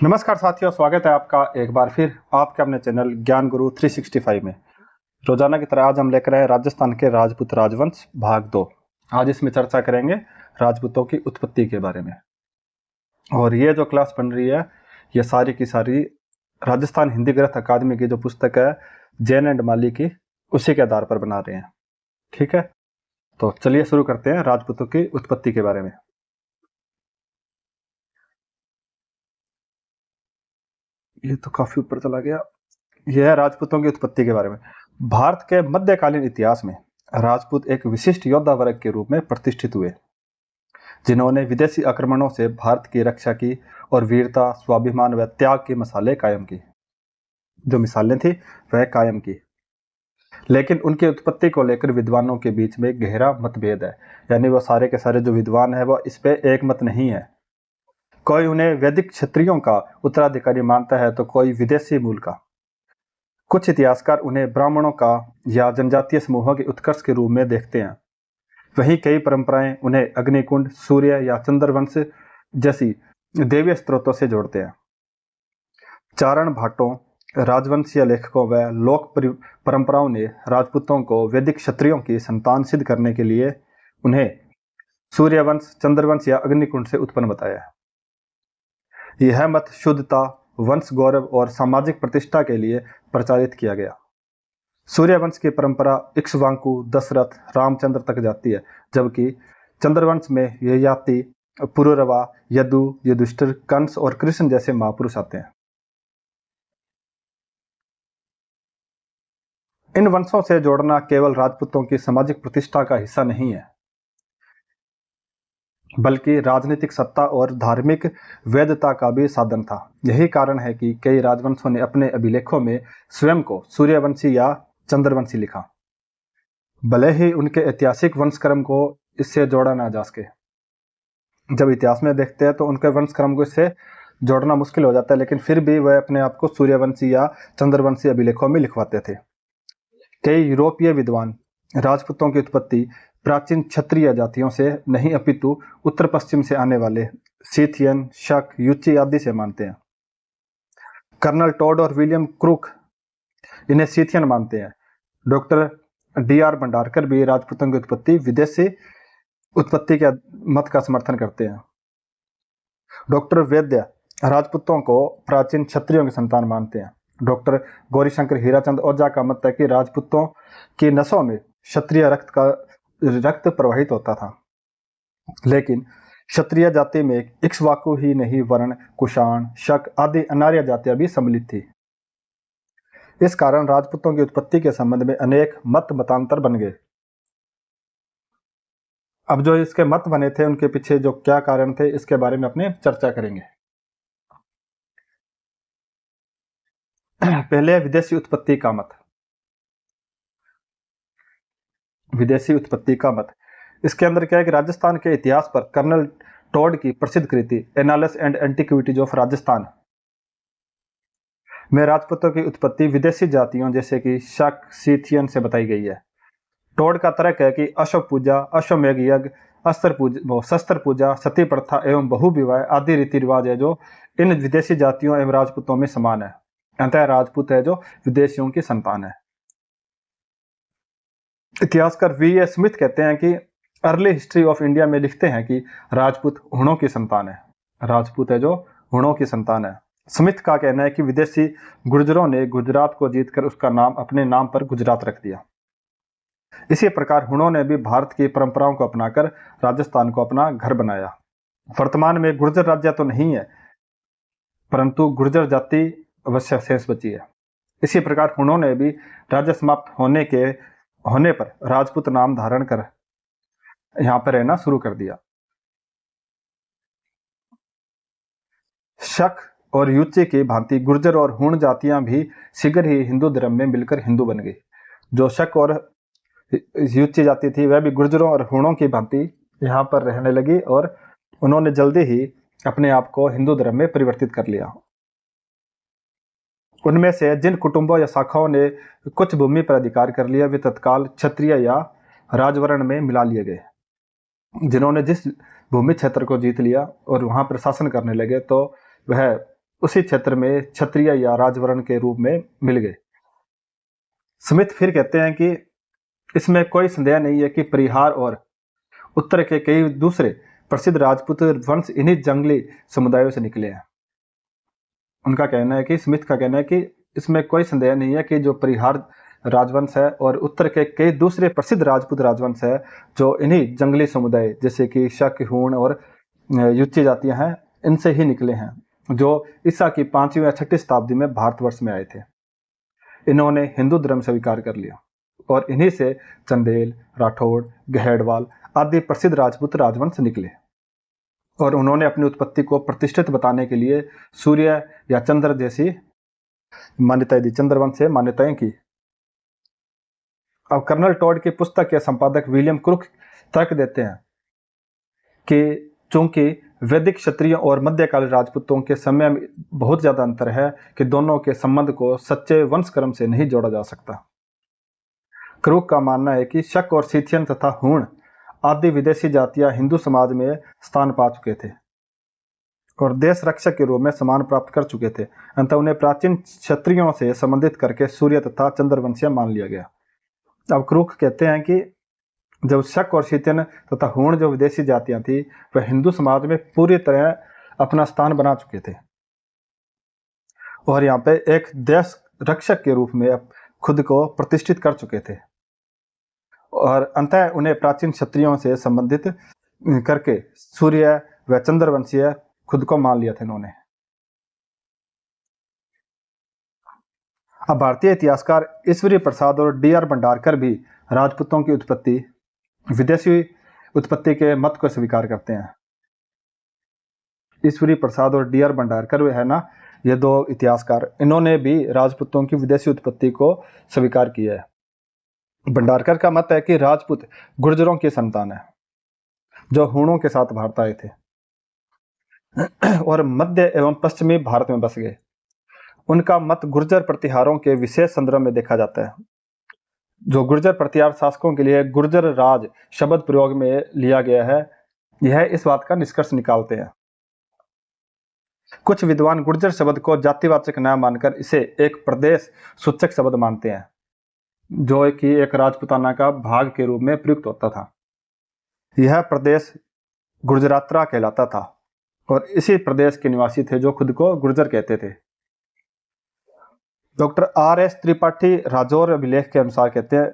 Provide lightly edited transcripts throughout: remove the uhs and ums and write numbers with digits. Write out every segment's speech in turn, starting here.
नमस्कार साथियों, स्वागत है आपका एक बार फिर आपके अपने चैनल ज्ञान गुरु 365 में। रोजाना की तरह आज हम लेकर आए राजस्थान के राजपूत राजवंश भाग 2। आज इसमें चर्चा करेंगे राजपूतों की उत्पत्ति के बारे में। और ये जो क्लास बन रही है ये सारी की सारी राजस्थान हिंदी ग्रंथ अकादमी की जो पुस्तक है जैन एंड माली की, उसी के आधार पर बना रहे हैं। ठीक है, तो चलिए शुरू करते हैं राजपूतों की उत्पत्ति के बारे में। ये तो काफी ऊपर चला गया। यह है राजपूतों की उत्पत्ति के बारे में। भारत के मध्यकालीन इतिहास में राजपूत एक विशिष्ट योद्धा वर्ग के रूप में प्रतिष्ठित हुए, जिन्होंने विदेशी आक्रमणों से भारत की रक्षा की और वीरता, स्वाभिमान व त्याग की मिसालें कायम की। जो मिसालें थी वह कायम की। लेकिन उनकी उत्पत्ति को लेकर विद्वानों के बीच में गहरा मतभेद है, यानी वो सारे के सारे जो विद्वान है वो इस पे एक मत नहीं है। कोई उन्हें वैदिक क्षत्रियों का उत्तराधिकारी मानता है तो कोई विदेशी मूल का। कुछ इतिहासकार उन्हें ब्राह्मणों का या जनजातीय समूहों के उत्कर्ष के रूप में देखते हैं। वहीं कई परंपराएं उन्हें अग्निकुंड, सूर्य या चंद्रवंश जैसी देवीय स्त्रोतों से जोड़ते हैं। चारण भाटों, राजवंशीय लेखकों व लोक परंपराओं ने राजपूतों को वैदिक क्षत्रियों की संतान सिद्ध करने के लिए उन्हें सूर्यवंश, चंद्रवंश या अग्निकुंड से उत्पन्न बताया है। यह मत शुद्धता, वंश गौरव और सामाजिक प्रतिष्ठा के लिए प्रचारित किया गया। सूर्यवंश की परंपरा इक्ष्वाकु, दशरथ, रामचंद्र तक जाती है, जबकि चंद्रवंश में ययाति, पुरुरवा, यदु, युधिष्ठिर, कंस और कृष्ण जैसे महापुरुष आते हैं। इन वंशों से जोड़ना केवल राजपूतों की सामाजिक प्रतिष्ठा का हिस्सा नहीं है, बल्कि राजनीतिक सत्ता और धार्मिक वैधता का भी साधन था। यही कारण है कि कई राजवंशों ने अपने अभिलेखों में स्वयं को सूर्यवंशी या चंद्रवंशी लिखा, भले ही उनके ऐतिहासिक वंशक्रम को इससे जोड़ा ना जा सके। जब इतिहास में देखते हैं तो उनके वंशक्रम को इससे जोड़ना मुश्किल हो जाता है, लेकिन फिर भी वह अपने आप को सूर्यवंशी या चंद्रवंशी अभिलेखों में लिखवाते थे। कई यूरोपीय विद्वान राजपूतों की उत्पत्ति प्राचीन क्षत्रिय जातियों से नहीं अपितु उत्तर पश्चिम से आने वाले सीथियन, शक, युची आदि से मानते हैं। कर्नल टॉड और विलियम क्रूक इन्हें सीथियन मानते हैं। Doctor D.R. भंडारकर भी राजपूतों की उत्पत्ति विदेशी उत्पत्ति के मत का समर्थन करते हैं। डॉक्टर वैद्य राजपूतों को प्राचीन क्षत्रियों की संतान मानते हैं। डॉक्टर गौरीशंकर हीराचंद ओझा का मत है कि राजपूतों की नसों में क्षत्रिय रक्त प्रवाहित होता था, लेकिन क्षत्रिय जाति में इक्ष्वाकु ही नहीं वर्ण, कुषाण, शक आदि अनार्य जातियां भी सम्मिलित थी। इस कारण राजपूतों की उत्पत्ति के संबंध में अनेक मतांतर बन गए। अब जो इसके मत बने थे उनके पीछे जो क्या कारण थे इसके बारे में अपने चर्चा करेंगे। पहले विदेशी उत्पत्ति का मत। विदेशी उत्पत्ति का मत, इसके अंदर क्या है कि राजस्थान के इतिहास पर कर्नल टॉड की प्रसिद्ध कृति annals and antiquities of Rajasthan में राजपूतों की उत्पत्ति विदेशी जातियों जैसे कि शक, सीथियन से बताई गई है। टॉड का तर्क है कि अश्व पूजा, अश्वमेघ यज्ञ, शस्त्र पूजा, सती प्रथा एवं बहु विवाह आदि रीति रिवाज है जो इन विदेशी जातियों एवं राजपूतों में समान है। अतः राजपूत है जो विदेशियों की संतान है। इतिहासकार V.A. स्मिथ कहते हैं कि अर्ली हिस्ट्री ऑफ इंडिया में लिखते हैं कि राजपूत हुणों की संतान है। राजपूत है जो हुणों की संतान है। स्मिथ का कहना है कि विदेशी गुर्जरों ने गुजरात को जीतकर उसका नाम अपने नाम पर गुजरात रख दिया। इसी प्रकार हुणों ने भी भारत की परंपराओं को अपनाकर राजस्थान को अपना घर बनाया। वर्तमान में गुर्जर राज्य तो नहीं है, परंतु गुर्जर जाति अवश्य शेष बची है। इसी प्रकार हुणों ने भी राज्य समाप्त होने पर राजपूत नाम धारण कर यहां पर रहना शुरू कर दिया। शक और युची की भांति गुर्जर और हुण जातियां भी शीघ्र ही हिंदू धर्म में मिलकर हिंदू बन गई। जो शक और युची जाति थी वह भी गुर्जरों और हुणों की भांति यहाँ पर रहने लगी और उन्होंने जल्दी ही अपने आप को हिंदू धर्म में परिवर्तित कर लिया। उनमें से जिन कुटुंबों या शाखाओं ने कुछ भूमि पर अधिकार कर लिया वे तत्काल क्षत्रिय या राजवर्ण में मिला लिए गए। जिन्होंने जिस भूमि क्षेत्र को जीत लिया और वहां पर शासन करने लगे तो वह उसी क्षेत्र में क्षत्रिय या राजवर्ण के रूप में मिल गए। स्मिथ फिर कहते हैं कि इसमें कोई संदेह नहीं है कि परिहार और उत्तर के कई दूसरे प्रसिद्ध राजपूत वंश इन्हीं जंगली समुदायों से निकले हैं। उनका कहना है कि स्मिथ का कहना है कि इसमें कोई संदेह नहीं है कि जो परिहार राजवंश है और उत्तर के कई दूसरे प्रसिद्ध राजपूत राजवंश है जो इन्हीं जंगली समुदाय जैसे कि शक, हूण और युच्ची जातियां हैं, इनसे ही निकले हैं, जो ईसा की 5वीं या 6वीं शताब्दी में भारतवर्ष में आए थे। इन्होंने हिंदू धर्म स्वीकार कर लिया और इन्हीं से चंदेल, राठौड़, गहेड़वाल आदि प्रसिद्ध राजपूत राजवंश निकले और उन्होंने अपनी उत्पत्ति को प्रतिष्ठित बताने के लिए सूर्य या चंद्र जैसी मान्यताएं दी, चंद्रवंश से मान्यताएं की। अब कर्नल टॉड की पुस्तक के संपादक विलियम क्रुक तर्क देते हैं कि चूंकि वैदिक क्षत्रियों और मध्यकालीन राजपूतों के समय में बहुत ज्यादा अंतर है कि दोनों के संबंध को सच्चे वंशक्रम से नहीं जोड़ा जा सकता। क्रुक का मानना है कि शक और सीथियन तथा हूण आदि विदेशी जातियां हिंदू समाज में स्थान पा चुके थे और देश रक्षक के रूप में सम्मान प्राप्त कर चुके थे। अंततः उन्हें प्राचीन क्षत्रियों से संबंधित करके सूर्य तथा चंद्रवंशीय मान लिया गया। अब क्रुक कहते हैं कि जब शक और शीतन तथा हूण जो विदेशी जातियां थी वह हिंदू समाज में पूरी तरह अपना स्थान बना चुके थे और यहाँ पे एक देश रक्षक के रूप में खुद को प्रतिष्ठित कर चुके थे और अंततः उन्हें प्राचीन क्षत्रियों से संबंधित करके सूर्य व चंद्रवंशीय खुद को मान लिया था इन्होंने। अब भारतीय इतिहासकार ईश्वरी प्रसाद और D.R. भंडारकर भी राजपूतों की उत्पत्ति विदेशी उत्पत्ति के मत को स्वीकार करते हैं। ईश्वरी प्रसाद और D.R. भंडारकर वे है ना, ये दो इतिहासकार, इन्होंने भी राजपूतों की विदेशी उत्पत्ति को स्वीकार किया है। भंडारकर का मत है कि राजपूत गुर्जरों की संतान है जो हूणों के साथ भारत आए थे और मध्य एवं पश्चिमी भारत में बस गए। उनका मत गुर्जर प्रतिहारों के विशेष संदर्भ में देखा जाता है। जो गुर्जर प्रतिहार शासकों के लिए गुर्जर राज शब्द प्रयोग में लिया गया है, यह इस बात का निष्कर्ष निकालते हैं। कुछ विद्वान गुर्जर शब्द को जातिवाचक न मानकर इसे एक प्रदेश सूचक शब्द मानते हैं जो कि एक राजपुताना का भाग के रूप में प्रयुक्त होता था। यह प्रदेश गुर्जरात्रा कहलाता था और इसी प्रदेश के निवासी थे जो खुद को गुर्जर कहते थे। Doctor R.S. त्रिपाठी राजौर अभिलेख के अनुसार कहते हैं,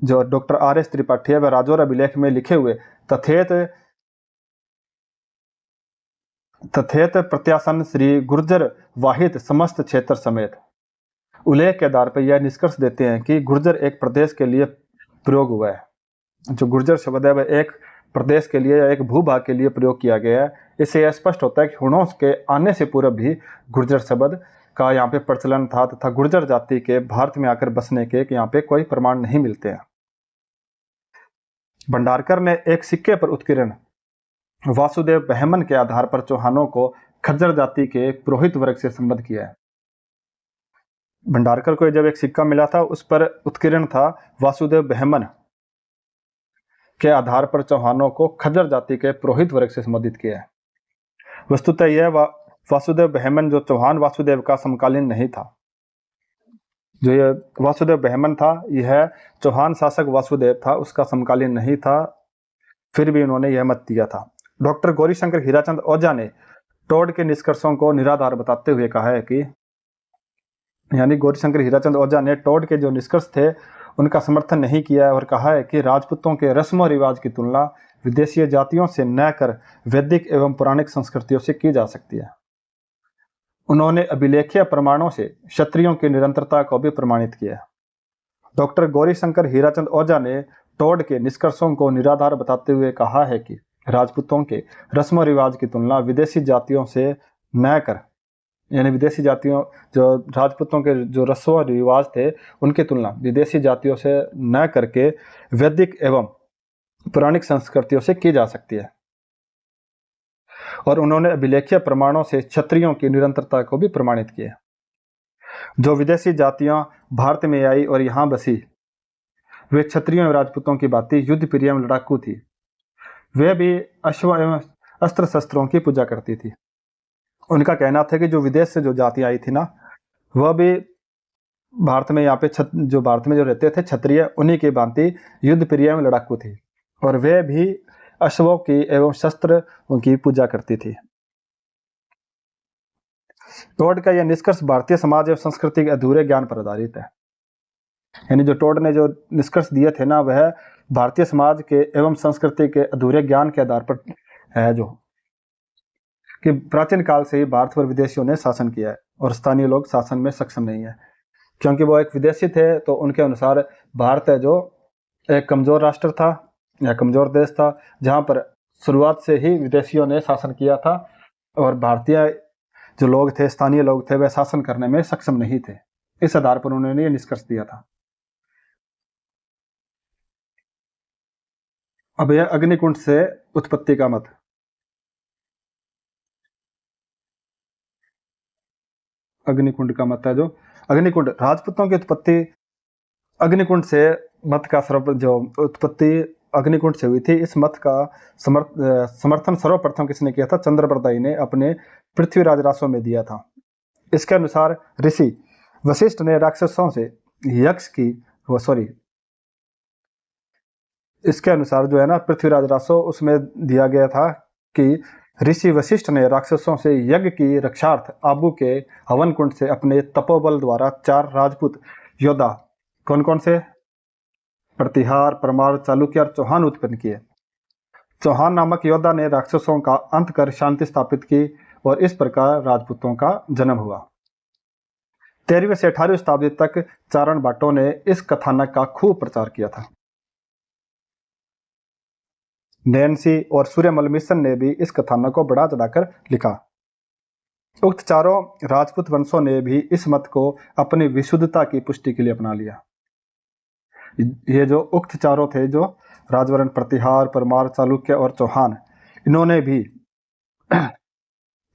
जो डॉक्टर R.S. त्रिपाठी है वह राजौर अभिलेख में लिखे हुए तथेत प्रत्यासन श्री गुर्जर वाहिद समस्त क्षेत्र समेत उल्लेख के आधार पर यह निष्कर्ष देते हैं कि गुर्जर एक प्रदेश के लिए प्रयोग हुआ है। जो गुर्जर शब्द है वह एक प्रदेश के लिए या एक भूभाग के लिए प्रयोग किया गया है। इससे यह स्पष्ट होता है कि हूणों के आने से पूर्व भी गुर्जर शब्द का यहाँ पे प्रचलन था तथा गुर्जर जाति के भारत में आकर बसने के यहाँ पे कोई प्रमाण नहीं मिलते हैं। भंडारकर ने एक सिक्के पर उत्कीर्ण वासुदेव बहमन के आधार पर चौहानों को खज्जर जाति के पुरोहित वर्ग से संबद्ध किया है। भंडारकर को जब एक सिक्का मिला था उस पर उत्कीर्ण था वासुदेव बहमन के आधार पर चौहानों को खज्जर जाति के पुरोहित वर्ग से संबंधित किया है। वस्तुतः यह वासुदेव बहमन जो चौहान वासुदेव का समकालीन नहीं था। जो यह वासुदेव बहमन था यह चौहान शासक वासुदेव था, उसका समकालीन नहीं था, फिर भी उन्होंने यह मत दिया था। डॉक्टर गौरीशंकर हीराचंद ओझा ने टॉड के निष्कर्षों को निराधार बताते हुए कहा है कि गौरीशंकर हीराचंद ओझा ने टॉड के जो निष्कर्ष थे उनका समर्थन नहीं किया और कहा है कि राजपूतों के रस्म रिवाज की तुलना विदेशी जातियों से न कर वैदिक एवं पौराणिक संस्कृतियों से की जा सकती है। उन्होंने अभिलेखीय प्रमाणों से क्षत्रियों की निरंतरता को भी प्रमाणित किया। डॉक्टर गौरीशंकर हीराचंद ओझा ने टॉड के निष्कर्षों को निराधार बताते हुए कहा है कि राजपूतों के रस्म रिवाज की तुलना विदेशी जातियों से न कर, यानी विदेशी जातियों जो राजपूतों के जो रस्म रिवाज थे उनकी तुलना विदेशी जातियों से न करके वैदिक एवं पौराणिक संस्कृतियों से की जा सकती है। और उन्होंने अभिलेखीय प्रमाणों से क्षत्रियों की निरंतरता को भी प्रमाणित किया। जो विदेशी जातियां भारत में आई और यहाँ बसी वे क्षत्रियों एवं राजपूतों की भांति युद्ध प्रिय एवं लड़ाकू थी। वे भी अश्व एवं अस्त्र शस्त्रों की पूजा करती थी उनका कहना था कि जो विदेश से जो जातियां आई थी ना, वह भी भारत में यहाँ पे जो भारत में जो रहते थे क्षत्रिय, उन्हीं की भांति युद्ध प्रिय एवं लड़ाकू थी, और वे भी अश्वों की एवं शस्त्र उनकी पूजा करती थी। टोड का यह निष्कर्ष भारतीय समाज एवं संस्कृति के अधूरे ज्ञान पर आधारित है। यानी जो टोड ने जो निष्कर्ष दिए थे ना, वह भारतीय समाज के एवं संस्कृति के अधूरे ज्ञान के आधार पर है, जो कि प्राचीन काल से ही भारत पर विदेशियों ने शासन किया है और स्थानीय लोग शासन में सक्षम नहीं है, क्योंकि वो एक विदेशी थे। तो उनके अनुसार भारत है जो एक कमजोर राष्ट्र था या कमजोर देश था, जहां पर शुरुआत से ही विदेशियों ने शासन किया था, और भारतीय जो लोग थे, स्थानीय लोग थे, वे शासन करने में सक्षम नहीं थे। इस आधार पर उन्होंने ये निष्कर्ष दिया था। अब यह अग्निकुंड से उत्पत्ति का मत। अग्निकुंड का मत है जो अग्निकुंड राजपूतों की उत्पत्ति अग्निकुंड से मत का जो उत्पत्ति अग्निकुंड से हुई थी, इस मत का समर्थन सर्वप्रथम किसने किया था? चंद्रप्रदायी ने अपने पृथ्वीराज रासों में दिया था। इसके अनुसार ऋषि वशिष्ठ ने राक्षसों से यक्ष की इसके अनुसार जो है ना, पृथ्वीराज रासो, उसमें दिया गया था कि ऋषि वशिष्ठ ने राक्षसों से यज्ञ की रक्षार्थ आबू के हवन कुंड से अपने तपोबल द्वारा 4 राजपूत योद्धा, कौन कौन से? प्रतिहार, परमार, चालुक्य और चौहान उत्पन्न किए। चौहान नामक योद्धा ने राक्षसों का अंत कर शांति स्थापित की, और इस प्रकार राजपूतों का जन्म हुआ। 13वीं से 18वीं शताब्दी तक चारण भाटों ने इस कथानक का खूब प्रचार किया था। नैन्सी और सूर्यमल मिशन ने भी इस कथानक को बढ़ा चढ़ाकर लिखा। उक्त चारों राजपूत वंशों ने भी इस मत को अपनी विशुद्धता की पुष्टि के लिए अपना लिया। ये जो उक्त चारों थे, जो राजवरण, प्रतिहार, परमार, चालुक्य और चौहान, इन्होंने भी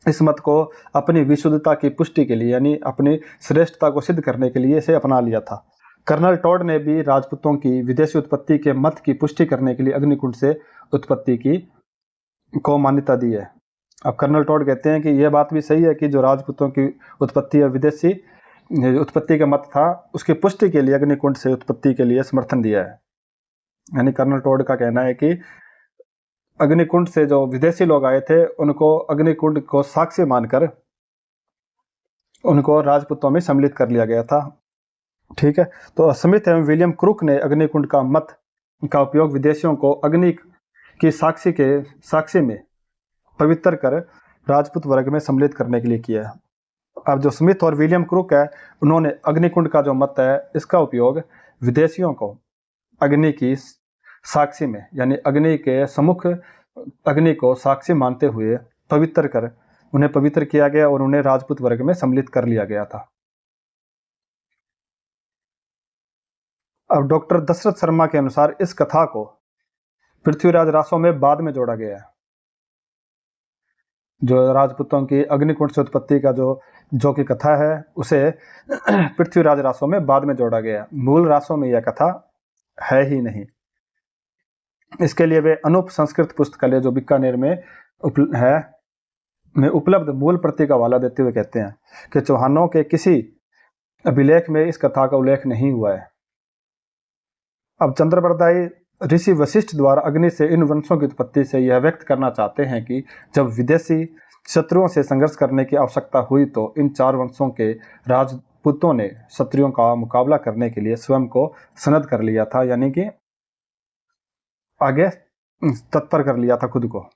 इस मत को अपनी विशुद्धता की पुष्टि के लिए, यानी अपनी श्रेष्ठता को सिद्ध करने के लिए इसे अपना लिया था। कर्नल टॉड ने भी राजपूतों की विदेशी उत्पत्ति के मत की पुष्टि करने के लिए अग्निकुंड से उत्पत्ति को मान्यता दी है। अब कर्नल टॉड कहते हैं कि यह बात भी सही है कि जो राजपूतों की उत्पत्ति या विदेशी उत्पत्ति का मत था, उसकी पुष्टि के लिए अग्निकुंड से उत्पत्ति के लिए समर्थन दिया है। यानी कर्नल टॉड का कहना है कि अग्निकुंड से जो विदेशी लोग आए थे, उनको अग्निकुंड को साक्षी मानकर उनको राजपूतों में सम्मिलित कर लिया गया था। ठीक है, तो स्मिथ एवं विलियम क्रूक ने अग्निकुंड का मत का उपयोग विदेशियों को अग्नि की साक्षी में पवित्र कर राजपूत वर्ग में सम्मिलित करने के लिए किया है। अब जो स्मिथ और विलियम क्रूक है, उन्होंने अग्निकुंड का जो मत है, इसका उपयोग विदेशियों को अग्नि की साक्षी में, यानी अग्नि के सम्मुख अग्नि को साक्षी मानते हुए पवित्र कर उन्हें पवित्र किया गया और उन्हें राजपूत वर्ग में सम्मिलित कर लिया गया था। अब डॉक्टर दशरथ शर्मा के अनुसार इस कथा को पृथ्वीराज रासों में बाद में जोड़ा गया है। जो राजपूतों की अग्निकुंड से उत्पत्ति का जो की कथा है, उसे पृथ्वीराज रासों में बाद में जोड़ा गया। मूल रासों में यह कथा है ही नहीं। इसके लिए वे अनूप संस्कृत पुस्तकालय जो बीकानेर में उपलब्ध मूल प्रति का हवाला देते हुए कहते हैं कि चौहानों के किसी अभिलेख में इस कथा का उल्लेख नहीं हुआ है। अब चंद्रप्रदायी ऋषि वशिष्ठ द्वारा अग्नि से इन वंशों की उत्पत्ति से यह व्यक्त करना चाहते हैं कि जब विदेशी शत्रुओं से संघर्ष करने की आवश्यकता हुई, तो इन 4 वंशों के राजपूतों ने शत्रुओं का मुकाबला करने के लिए स्वयं को सनद कर लिया था, यानी कि आगे तत्पर कर लिया था खुद को।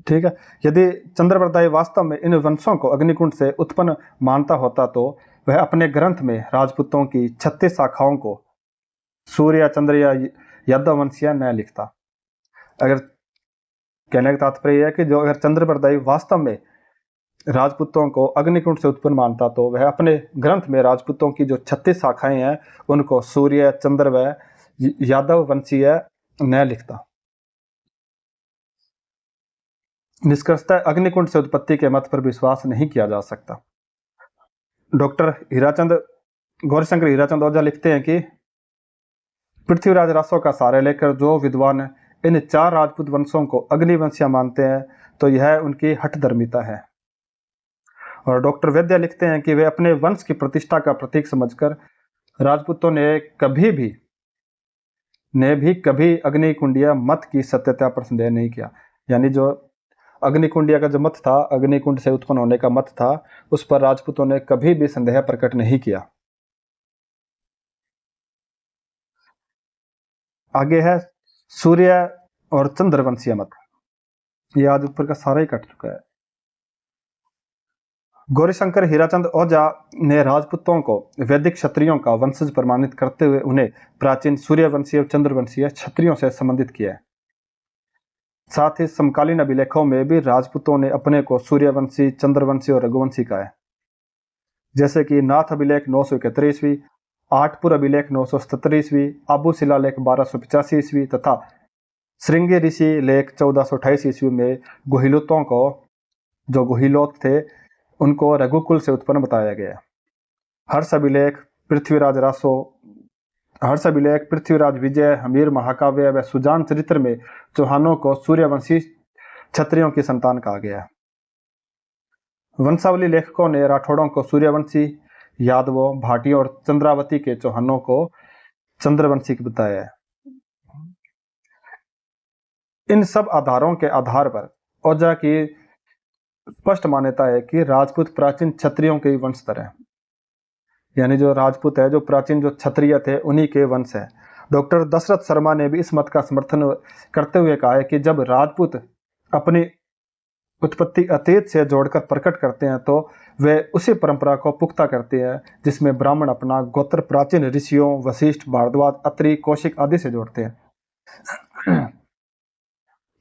ठीक है, यदि चंद्रप्रदायी वास्तव में इन वंशों को अग्निकुंड से उत्पन्न मानता होता, तो वह अपने ग्रंथ में राजपूतों की 36 शाखाओं को सूर्य या चंद्र या यादव वंशिया न लिखता। अगर कहने का तात्पर्य है कि जो अगर चंद्रप्रदायी वास्तव में राजपूतों को अग्निकुंड से उत्पन्न मानता, तो वह अपने ग्रंथ में राजपूतों की जो 36 शाखाएं हैं, उनको सूर्य, चंद्र व यादव वंशीय न लिखता। निष्कर्षतः अग्निकुंड से उत्पत्ति के मत पर विश्वास नहीं किया जा सकता। डॉक्टर गौरीशंकर हीराचंद ओझा लिखते हैं कि पृथ्वीराज रासों का सहारा लेकर जो विद्वान इन 4 राजपूत वंशों को अग्निवंशिया मानते हैं, तो यह उनकी हठधर्मिता है। और डॉक्टर वैद्य लिखते हैं कि वे अपने वंश की प्रतिष्ठा का प्रतीक समझकर राजपूतों ने भी कभी अग्निकुंडिया मत की सत्यता पर संदेह नहीं किया। यानी जो अग्निकुंडिया का जो मत था, अग्निकुंड से उत्पन्न होने का मत था, उस पर राजपूतों ने कभी भी संदेह प्रकट नहीं किया। आगे है सूर्य और चंद्रवंशीय मत। ये आज ऊपर का सारा ही कट चुका है। गौरीशंकर हीराचंद ओझा ने राजपूतों को वैदिक क्षत्रियों का वंशज प्रमाणित करते हुए उन्हें प्राचीन सूर्यवंशीय और चंद्रवंशीय क्षत्रियों से संबंधित किया है। साथ ही समकालीन अभिलेखों में भी राजपूतों ने अपने को सूर्यवंशी, चंद्रवंशी और रघुवंशी कहा है। जैसे कि नाथ अभिलेख 971 ईस्वी, आठपुर अभिलेख 977 ईस्वी, आबू शिलालेख 1285 ईस्वी तथा श्रृंगी ऋषि लेख 1428 ईस्वी में गुहिलोतों को, जो गुहिलोत थे, उनको रघुकुल से उत्पन्न बताया गया। हर्ष अभिलेख, पृथ्वीराज विजय, हमीर महाकाव्य व सुजान चरित्र में चौहानों को सूर्यवंशी क्षत्रियों की संतान कहा गया। वंशावली लेखकों ने राठौड़ों को सूर्यवंशी, यादवों, भाटियों और चंद्रावती के चौहानों को चंद्रवंशी बताया है। इन सब आधारों के आधार पर ओझा की स्पष्ट मान्यता है कि राजपूत प्राचीन क्षत्रियों के वंशधर हैं। यानी जो राजपूत है, जो प्राचीन जो क्षत्रिय थे, उन्हीं के वंश है। डॉक्टर दशरथ शर्मा ने भी इस मत का समर्थन करते हुए कहा है कि जब राजपूत अपनी उत्पत्ति अतीत से जोड़कर प्रकट करते हैं तो वे उसी परंपरा को पुख्ता करते हैं जिसमें ब्राह्मण अपना गोत्र प्राचीन ऋषियों वशिष्ठ, भारद्वाज, अत्रि, कौशिक आदि से जोड़ते हैं।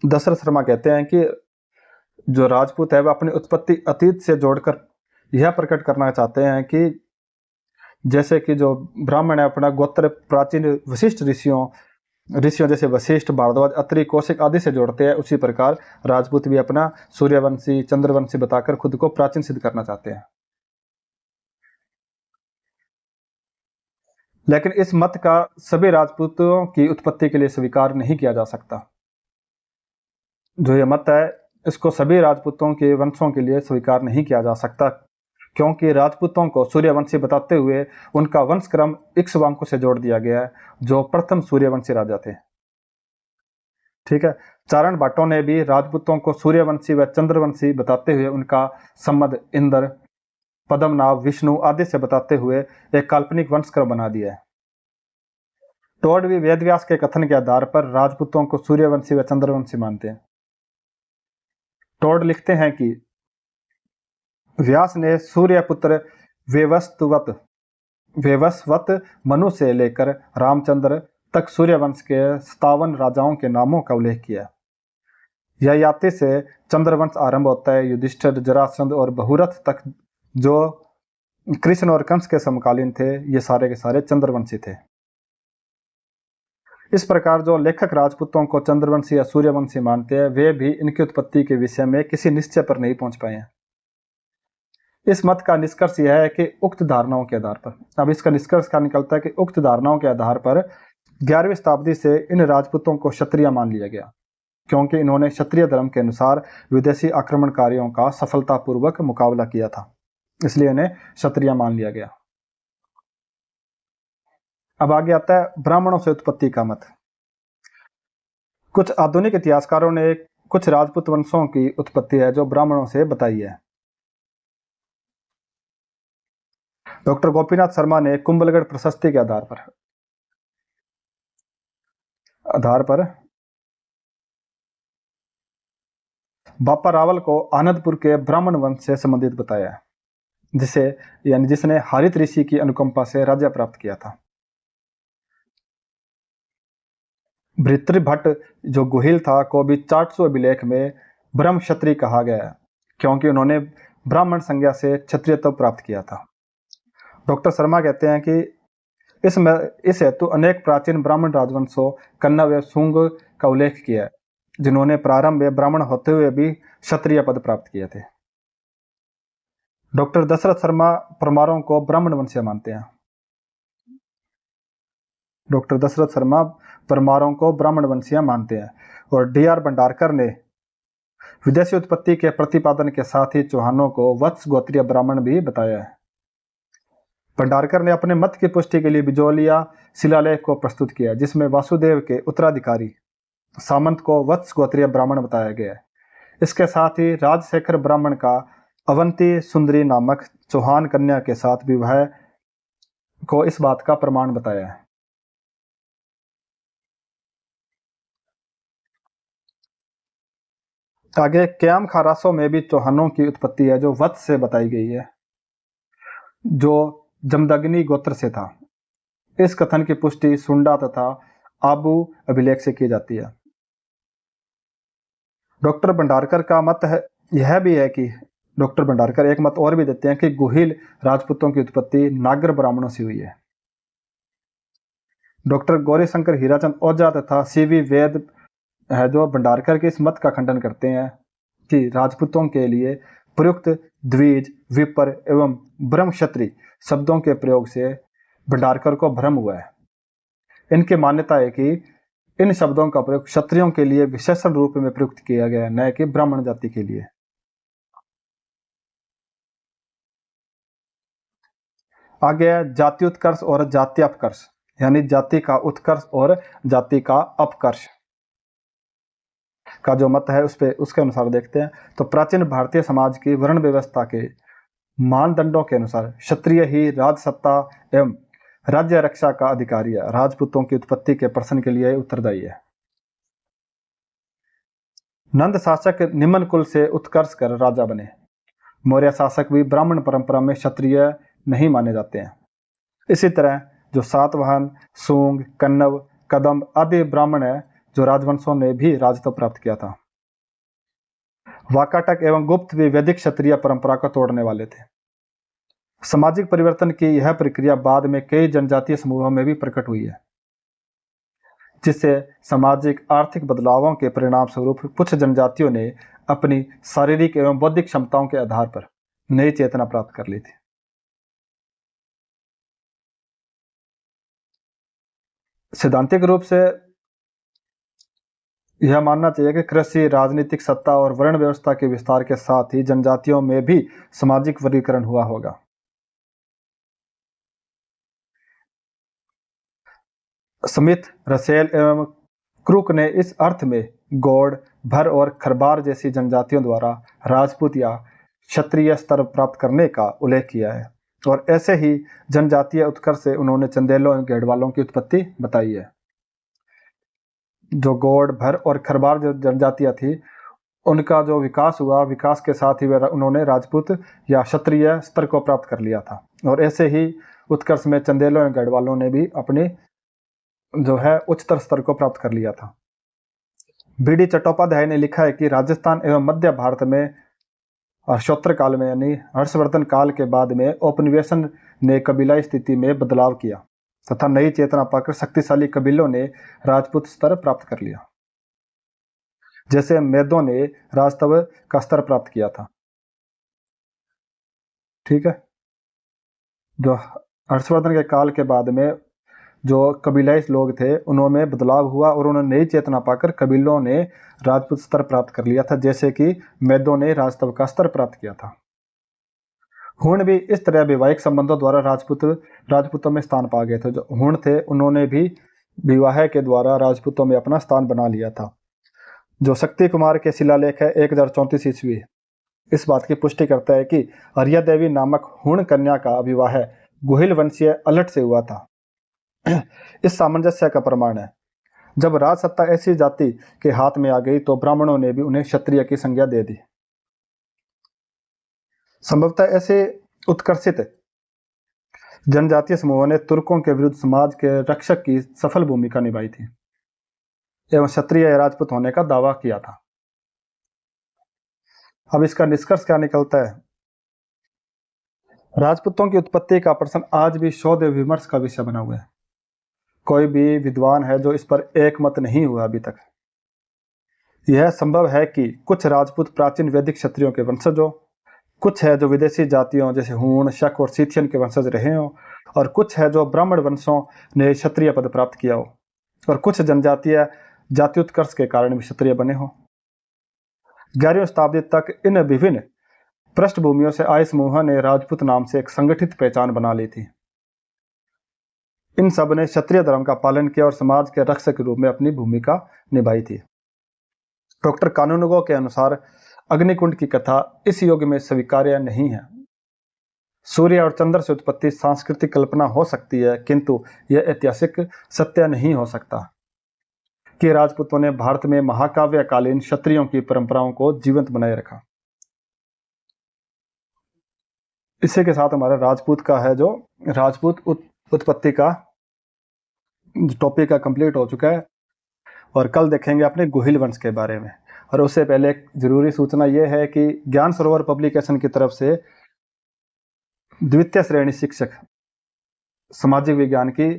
दशरथ शर्मा कहते हैं कि जो राजपूत है वह अपनी उत्पत्ति अतीत से जोड़कर यह प्रकट करना चाहते हैं कि जैसे कि जो ब्राह्मण है अपना गोत्र प्राचीन विशिष्ट ऋषियों जैसे वशिष्ठ, भारद्वाज, अत्रि, कौशिक आदि से जोड़ते हैं, उसी प्रकार राजपूत भी अपना सूर्यवंशी, चंद्रवंशी बताकर खुद को प्राचीन सिद्ध करना चाहते हैं। लेकिन इस मत का सभी राजपूतों की उत्पत्ति के लिए स्वीकार नहीं किया जा सकता। जो यह मत है, इसको सभी राजपूतों के वंशों के लिए स्वीकार नहीं किया जा सकता, क्योंकि राजपूतों को सूर्यवंशी बताते हुए उनका वंशक्रम इक्ष्वाकु से जोड़ दिया गया है, जो प्रथम सूर्यवंशी राजा थे। ठीक है। चारण भाटों ने भी राजपूतों को सूर्यवंशी व चंद्रवंशी बताते हुए उनका संबंध इंद्र, पद्मनाभ, विष्णु आदि से बताते हुए एक काल्पनिक वंशक्रम बना दिया है। टोड भी वेदव्यास के कथन के आधार पर राजपूतों को सूर्यवंशी व चंद्रवंशी मानते हैं। टोड लिखते हैं कि व्यास ने सूर्यपुत्र वेवस्वत मनु से लेकर रामचंद्र तक सूर्यवंश के 57 राजाओं के नामों का उल्लेख किया। ययाति से चंद्रवंश आरंभ होता है। युधिष्ठिर, जरासंध और बहुरथ तक, जो कृष्ण और कंस के समकालीन थे, ये सारे के सारे चंद्रवंशी थे। इस प्रकार जो लेखक राजपूतों को चंद्रवंशी या सूर्यवंशी मानते हैं, वे भी इनकी उत्पत्ति के विषय में किसी निश्चय पर नहीं पहुंच पाए हैं। इस मत का निष्कर्ष यह है कि उक्त धारणाओं के आधार पर, अब इसका निष्कर्ष क्या निकलता है कि उक्त धारणाओं के आधार पर 11वीं शताब्दी से इन राजपूतों को क्षत्रिय मान लिया गया, क्योंकि इन्होंने क्षत्रिय धर्म के अनुसार विदेशी आक्रमणकारियों का सफलतापूर्वक मुकाबला किया था, इसलिए इन्हें क्षत्रिय मान लिया गया। अब आगे आता है ब्राह्मणों से उत्पत्ति का मत। कुछ आधुनिक इतिहासकारों ने कुछ राजपूत वंशों की उत्पत्ति है जो ब्राह्मणों से बताई है। डॉक्टर गोपीनाथ शर्मा ने कुंभलगढ़ प्रशस्ति के आधार पर बापा रावल को आनंदपुर के ब्राह्मण वंश से संबंधित बताया है, जिसने हरित ऋषि की अनुकंपा से राज्य प्राप्त किया था। भृतृभट्ट जो गुहिल था को भी 400 अभिलेख में ब्रह्म क्षत्रिय कहा गया है, क्योंकि उन्होंने ब्राह्मण संज्ञा से क्षत्रियत्व प्राप्त किया था। डॉक्टर शर्मा कहते हैं कि इस हेतु अनेक प्राचीन ब्राह्मण राजवंशों कन्ना व शुंग का उल्लेख किया है, जिन्होंने प्रारंभ में ब्राह्मण होते हुए भी क्षत्रिय पद प्राप्त किए थे। डॉक्टर दशरथ शर्मा परमारों को ब्राह्मण वंशीय मानते हैं। डॉक्टर दशरथ शर्मा परमारों को ब्राह्मण वंशीय मानते हैं। और डी.आर. भंडारकर ने विदेशी उत्पत्ति के प्रतिपादन के साथ ही चौहानों को वत्स गोत्रीय ब्राह्मण भी बताया है। भंडारकर ने अपने मत की पुष्टि के लिए बिजोलिया शिलालेख को प्रस्तुत किया, जिसमें वासुदेव के उत्तराधिकारी सामंत को वत्स गोत्रीय ब्राह्मण बताया गया है। इसके साथ ही राजशेखर ब्राह्मण का अवंती सुंदरी नामक चौहान कन्या के साथ विवाह को इस बात का प्रमाण बताया है। आगे क्याम खारासों में भी चौहानों की उत्पत्ति है, जो वत्स से बताई गई है, जो जमदग्नि गोत्र से था। इस कथन की पुष्टि सुंडा तथा आबू अभिलेख से की जाती है। डॉक्टर भंडारकर का मत है, यह भी है कि डॉक्टर भंडारकर एक मत और भी देते हैं कि गुहिल राजपूतों की उत्पत्ति नागर ब्राह्मणों से हुई है। डॉक्टर गौरीशंकर हीराचंद ओझा तथा सीवी वेद है जो भंडारकर के इस मत का खंडन करते हैं कि राजपूतों के लिए प्रयुक्त द्विज, विपर एवं ब्रह्म क्षत्रिय शब्दों के प्रयोग से भंडारकर को भ्रम हुआ है। इनकी मान्यता है कि इन शब्दों का प्रयोग क्षत्रियों के लिए विशेषण रूप में प्रयुक्त किया गया है, न कि ब्राह्मण जाति के लिए। आगे है जाति उत्कर्ष और जाति अपकर्ष, यानी जाति का उत्कर्ष और जाति का अपकर्ष का जो मत है उसके अनुसार देखते हैं। तो प्राचीन भारतीय समाज की वर्ण व्यवस्था के मानदंडों के अनुसार क्षत्रिय ही राजसत्ता एवं राज्य रक्षा का अधिकारी है। राजपूतों की उत्पत्ति के प्रश्न के लिए उत्तरदायी है। नंद शासक निम्न कुल से उत्कर्ष कर राजा बने। मौर्य शासक भी ब्राह्मण परंपरा में क्षत्रिय नहीं माने जाते हैं। इसी तरह जो सातवाहन, सूंग, कन्नव, कदम्ब आदि ब्राह्मण है जो राजवंशों ने भी राजत्व प्राप्त किया था। वाकाटक एवं गुप्त भी वैदिक क्षत्रिय परंपरा को तोड़ने वाले थे। सामाजिक परिवर्तन की यह प्रक्रिया बाद में कई जनजातीय समूहों में भी प्रकट हुई है, जिससे सामाजिक आर्थिक बदलावों के परिणाम स्वरूप कुछ जनजातियों ने अपनी शारीरिक एवं बौद्धिक क्षमताओं के आधार पर नई चेतना प्राप्त कर ली थी। सैद्धांतिक रूप से यह मानना चाहिए कि कृषि, राजनीतिक सत्ता और वर्ण व्यवस्था के विस्तार के साथ ही जनजातियों में भी सामाजिक वर्गीकरण हुआ होगा। स्मिथ, रसेल एवं क्रूक ने इस अर्थ में गौड़, भर और खरबार जैसी जनजातियों द्वारा राजपूत या क्षत्रिय स्तर प्राप्त करने का उल्लेख किया है, और ऐसे ही जनजातीय उत्कर्ष से उन्होंने चंदेलों एवं घेड़वालों की उत्पत्ति बताई है। जो गौड़, भर और खरबार जो जनजातियां थी, उनका जो विकास हुआ, विकास के साथ ही उन्होंने राजपूत या क्षत्रिय स्तर को प्राप्त कर लिया था, और ऐसे ही उत्कर्ष में चंदेलों एवं घेड़वालों ने भी अपने जो है उच्चतर स्तर को प्राप्त कर लिया था। बीडी चट्टोपाध्याय ने लिखा है कि राजस्थान एवं मध्य भारत में हर्षोत्तर काल में यानी हर्षवर्धन काल के बाद में औपनिवेशन ने कबीलाई स्थिति में बदलाव किया तथा नई चेतना पाकर शक्तिशाली कबीलों ने राजपूत स्तर प्राप्त कर लिया, जैसे मेदों ने राजतव का स्तर प्राप्त किया था। ठीक है, जो हर्षवर्धन के काल के बाद में जो कबीलाई लोग थे उन्होंने बदलाव हुआ और उन्होंने नई चेतना पाकर कबीलों ने राजपूत स्तर प्राप्त कर लिया था, जैसे कि मेदों ने राजतव का स्तर प्राप्त किया था। हूण भी इस तरह वैवाहिक संबंधों द्वारा राजपूतों में स्थान पा गए थे। जो हूण थे उन्होंने भी विवाह के द्वारा राजपूतों में अपना स्थान बना लिया था। जो शक्ति कुमार के शिलालेख है 1034 ईस्वी इस बात की पुष्टि करता है कि हरिया देवी नामक हूण कन्या का विवाह गुहिल वंशीय अलट से हुआ था। इस सामंजस्य का प्रमाण है, जब राजसत्ता ऐसी जाति के हाथ में आ गई तो ब्राह्मणों ने भी उन्हें क्षत्रिय की संज्ञा दे दी। संभवतः ऐसे उत्कर्षित जनजातीय समूहों ने तुर्कों के विरुद्ध समाज के रक्षक की सफल भूमिका निभाई थी एवं क्षत्रिय या राजपूत होने का दावा किया था। अब इसका निष्कर्ष क्या निकलता है? राजपूतों की उत्पत्ति का प्रश्न आज भी शोध विमर्श का विषय बना हुआ है। कोई भी विद्वान है जो इस पर एक मत नहीं हुआ अभी तक। यह संभव है कि कुछ राजपूत प्राचीन वैदिक क्षत्रियों के वंशज हो, कुछ है जो विदेशी जातियों जैसे हूण, शक और सीथियन के वंशज रहे हो, और कुछ है जो ब्राह्मण वंशों ने क्षत्रिय पद प्राप्त किया हो, और कुछ जनजातीय जाति उत्कर्ष के कारण भी क्षत्रिय बने हो। 11वीं शताब्दी तक इन विभिन्न पृष्ठभूमियों से आए समूहों ने राजपूत नाम से एक संगठित पहचान बना ली थी। इन सब ने क्षत्रिय धर्म का पालन किया और समाज के रक्षक के रूप में अपनी भूमिका निभाई थी। डॉक्टर कानूनगो के अनुसार अग्निकुंड की कथा इस युग में स्वीकार्य नहीं है। सूर्य और चंद्र से उत्पत्ति सांस्कृतिक कल्पना हो सकती है, किंतु यह ऐतिहासिक सत्य नहीं हो सकता कि राजपूतों ने भारत में महाकाव्यकालीन क्षत्रियों की परंपराओं को जीवंत बनाए रखा। इसी के साथ हमारा राजपूत का है जो राजपूत उत्पत्ति का टॉपिक का कंप्लीट हो चुका है, और कल देखेंगे अपने गोहिल वंश के बारे में। और उससे पहले एक जरूरी सूचना यह है कि ज्ञान सरोवर पब्लिकेशन की तरफ से द्वितीय श्रेणी शिक्षक सामाजिक विज्ञान की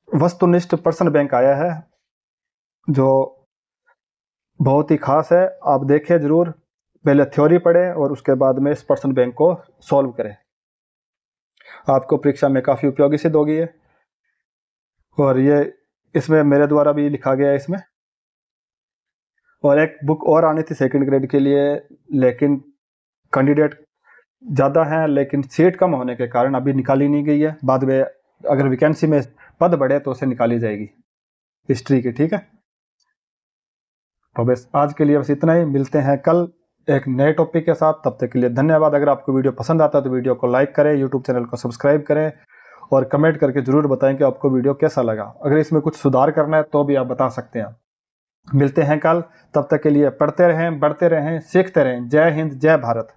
वस्तुनिष्ठ प्रश्न बैंक आया है, जो बहुत ही खास है। आप देखें जरूर, पहले थ्योरी पढ़ें और उसके बाद में इस प्रश्न बैंक को सॉल्व करें। आपको परीक्षा में काफ़ी उपयोगी सिद्ध होगी है। और ये इसमें मेरे द्वारा भी लिखा गया है इसमें। और एक बुक और आनी थी सेकंड ग्रेड के लिए, लेकिन कैंडिडेट ज़्यादा हैं, लेकिन सीट कम होने के कारण अभी निकाली नहीं गई है। बाद में अगर वैकेंसी में पद बढ़े तो उसे निकाली जाएगी हिस्ट्री की, ठीक है। तो बस आज के लिए बस इतना ही, मिलते हैं कल एक नए टॉपिक के साथ। तब तक के लिए धन्यवाद। अगर आपको वीडियो पसंद आता है तो वीडियो को लाइक करें, यूट्यूब चैनल को सब्सक्राइब करें और कमेंट करके ज़रूर बताएं कि आपको वीडियो कैसा लगा। अगर इसमें कुछ सुधार करना है तो भी आप बता सकते हैं। मिलते हैं कल, तब तक के लिए पढ़ते रहें, बढ़ते रहें, सीखते रहें। जय हिंद, जय भारत।